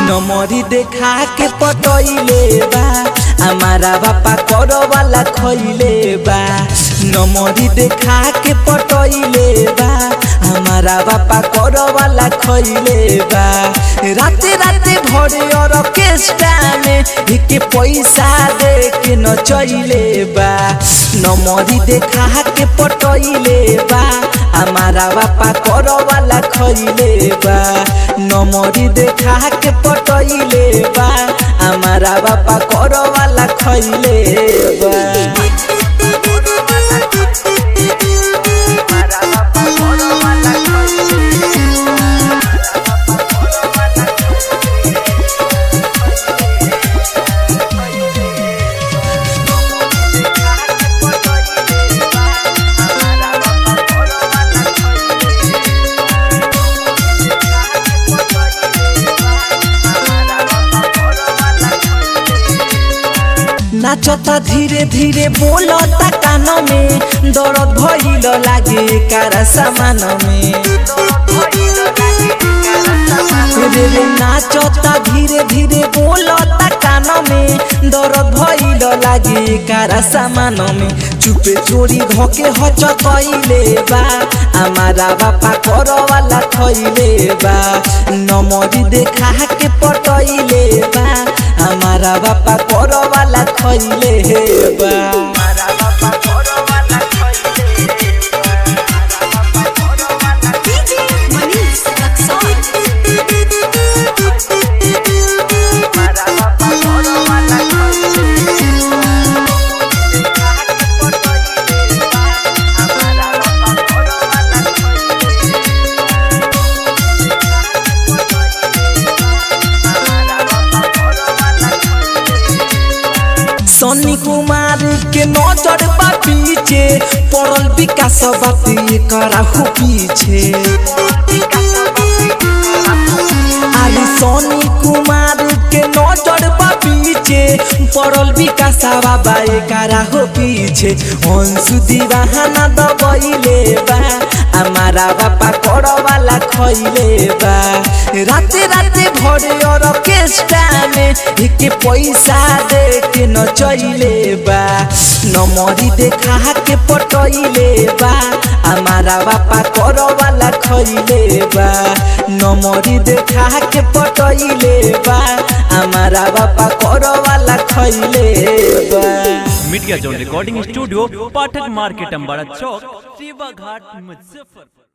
नमरी देखा के पटैले बा हमारा बापा करो वाला खैले बा। नमरी देखा के पटैले बा हमारा बापा करो वाला खैले बा। राते राते भरे और ऑर्केस्ट्रा में एक पैसा दे के नचैले बा। नमरी देखा के पटैले बा हमारा बापा करो वाला खैले बा। नमरी देखा के पटैले बा हमारा बापा करो वाला खैले बा। नाचता धीरे धीरे बोलता कान में दर्द भइल लागे कारा सामान में। रे नाचता धीरे धीरे बोलता कान में दर्द भइल लागे कारा सामान में। चुपे चोरी धके हचकैले बा हमारा बापा करो वाला खैले बा। नमरी देखा के पटैले बा हमारा बापा करो वाला खैले बा। सनी कुमार के नजर बा पीछे पड़ल विकास बाती करा हो पीछे। अरे सनी कुमार के नजर बा पीछे पड़ल विकास बाबा करा हो पीछे। अंशु दीवाना दबैले बा हमारा बापा करो वाला खैले बा। राते राते भरे और ऑर्केस्ट्रा में एक पैसा दे के नचैले बा। नमरी देखा के पटैले बा हमारा बापा करो वाला खैले बा। नमरी देखा के पटैले बा हमारा बापा करो वाला खैले बा। Media zone recording studio Pathak market Ambara Chowk Sewa Ghat Muzaffarpur.